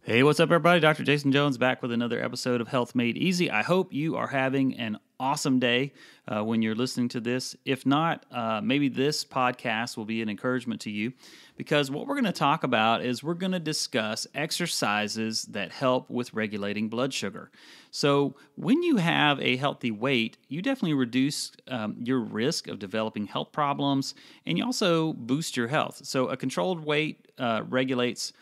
Hey, what's up, everybody? Dr. Jason Jones back with another episode of Health Made Easy. I hope you are having an awesome day when you're listening to this. If not, maybe this podcast will be an encouragement to you because what we're going to talk about is we're going to discuss exercises that help with regulating blood sugar. So, when you have a healthy weight, you definitely reduce your risk of developing health problems and you also boost your health. So, a controlled weight regulates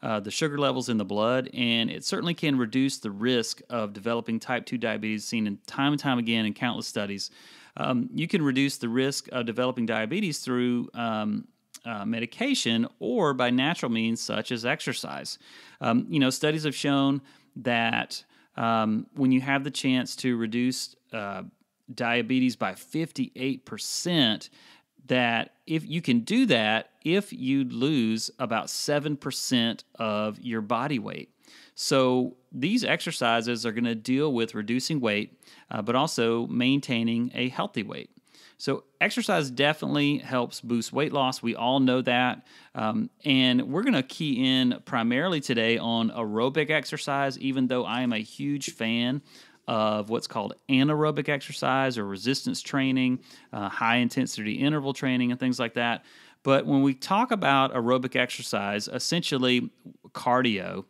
the sugar levels in the blood, and it certainly can reduce the risk of developing type 2 diabetes, seen in time and time again in countless studies. You can reduce the risk of developing diabetes through medication or by natural means such as exercise. Studies have shown that when you have the chance to reduce diabetes by 58%, that if you can do that, if you lose about 7% of your body weight. So these exercises are going to deal with reducing weight, but also maintaining a healthy weight. So exercise definitely helps boost weight loss. We all know that. And we're going to key in primarily today on aerobic exercise, even though I am a huge fan of what's called anaerobic exercise or resistance training, high-intensity interval training, and things like that. But when we talk about aerobic exercise, essentially cardio,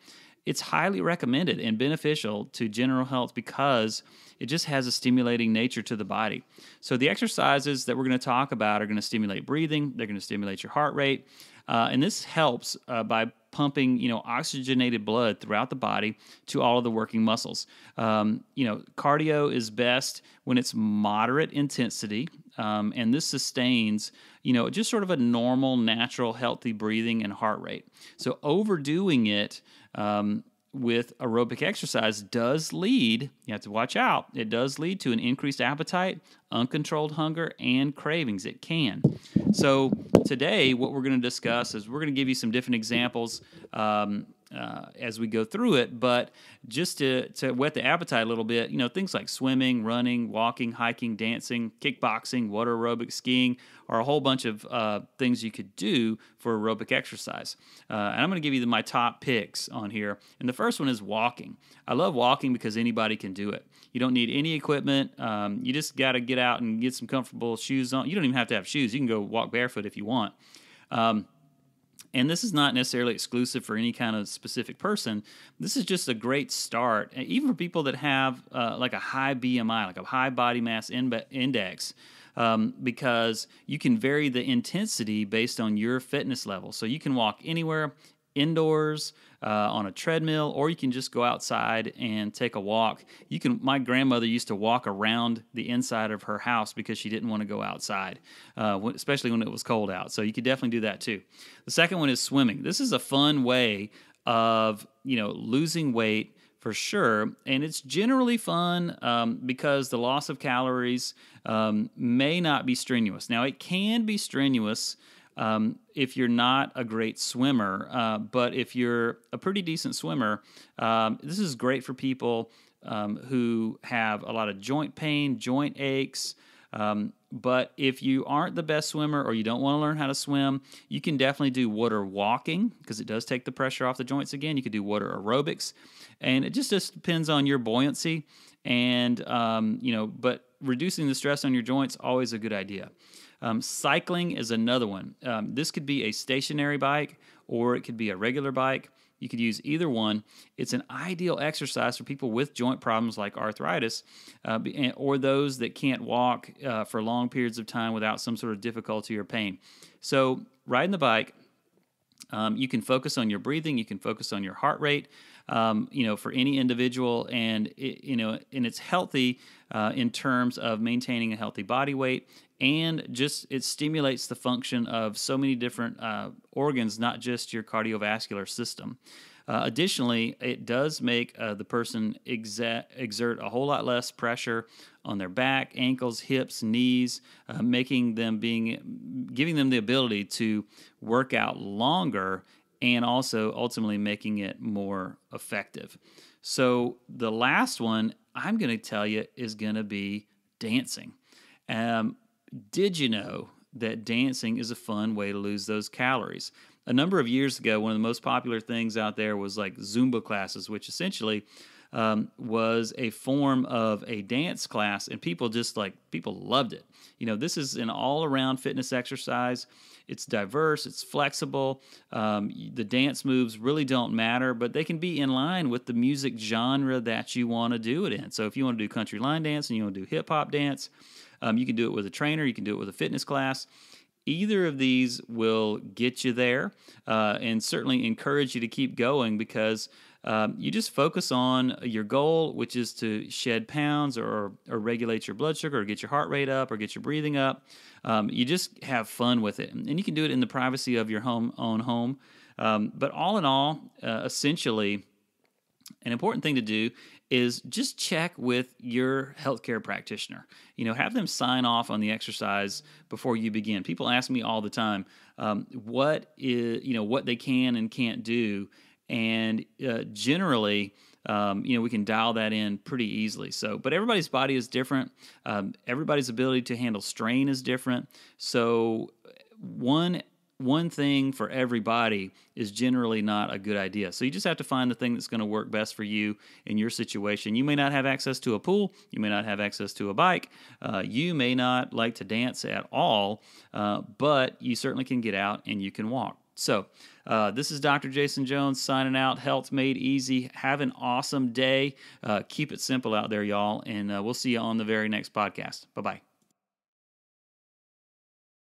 it's highly recommended and beneficial to general health because it just has a stimulating nature to the body. So the exercises that we're going to talk about are going to stimulate breathing, they're going to stimulate your heart rate, and this helps by pumping, oxygenated blood throughout the body to all of the working muscles. Cardio is best when it's moderate intensity, and this sustains, just sort of a normal, natural, healthy breathing and heart rate. So overdoing it with aerobic exercise does lead, you have to watch out, it does lead to an increased appetite, uncontrolled hunger, and cravings. It can. So today, what we're going to discuss is we're going to give you some different examples as we go through it, but just to whet the appetite a little bit, things like swimming, running, walking, hiking, dancing, kickboxing, water aerobics, skiing, are a whole bunch of things you could do for aerobic exercise. And I'm going to give you my top picks on here. And the first one is walking. I love walking because anybody can do it. You don't need any equipment. You just got to get out and get some comfortable shoes on. You don't even have to have shoes. You can go walk barefoot if you want. And this is not necessarily exclusive for any kind of specific person. This is just a great start, even for people that have like a high BMI, like a high body mass index, because you can vary the intensity based on your fitness level. So you can walk anywhere, indoors, on a treadmill, or you can just go outside and take a walk. My grandmother used to walk around the inside of her house because she didn't want to go outside, especially when it was cold out. So you could definitely do that too. The second one is swimming. This is a fun way of, losing weight for sure, and it's generally fun because the loss of calories may not be strenuous. Now, it can be strenuous if you're not a great swimmer, but if you're a pretty decent swimmer, this is great for people who have a lot of joint pain, joint aches. But if you aren't the best swimmer or you don't want to learn how to swim, you can definitely do water walking because it does take the pressure off the joints again. You could do water aerobics, and it just depends on your buoyancy. And but reducing the stress on your joints always a good idea. Cycling is another one. This could be a stationary bike or it could be a regular bike. You could use either one. It's an ideal exercise for people with joint problems like arthritis or those that can't walk for long periods of time without some sort of difficulty or pain. So riding the bike, you can focus on your breathing. You can focus on your heart rate. For any individual, and it's healthy in terms of maintaining a healthy body weight, and just it stimulates the function of so many different organs, not just your cardiovascular system. Additionally, it does make the person exert a whole lot less pressure on their back, ankles, hips, knees, giving them the ability to work out longer and also ultimately making it more effective. So the last one I'm going to tell you is going to be dancing. Did you know that dancing is a fun way to lose those calories? a number of years ago, one of the most popular things out there was like Zumba classes, which essentially was a form of a dance class, and people loved it. This is an all-around fitness exercise. It's diverse, it's flexible. The dance moves really don't matter, but they can be in line with the music genre that you want to do it in. So if you want to do country line dance and you want to do hip hop dance, you can do it with a trainer, you can do it with a fitness class. Either of these will get you there, and certainly encourage you to keep going, because you just focus on your goal, which is to shed pounds or regulate your blood sugar or get your heart rate up or get your breathing up. You just have fun with it. And you can do it in the privacy of your own home. But all in all, essentially, an important thing to do is just check with your healthcare practitioner. Have them sign off on the exercise before you begin. People ask me all the time what they can and can't do, and generally, we can dial that in pretty easily. But everybody's body is different. Everybody's ability to handle strain is different. So one thing for everybody is generally not a good idea. So you just have to find the thing that's going to work best for you in your situation. You may not have access to a pool. You may not have access to a bike. You may not like to dance at all, but you certainly can get out and you can walk. So this is Dr. Jason Jones signing out. Health Made Easy. Have an awesome day. Keep it simple out there, y'all, and we'll see you on the very next podcast. Bye-bye.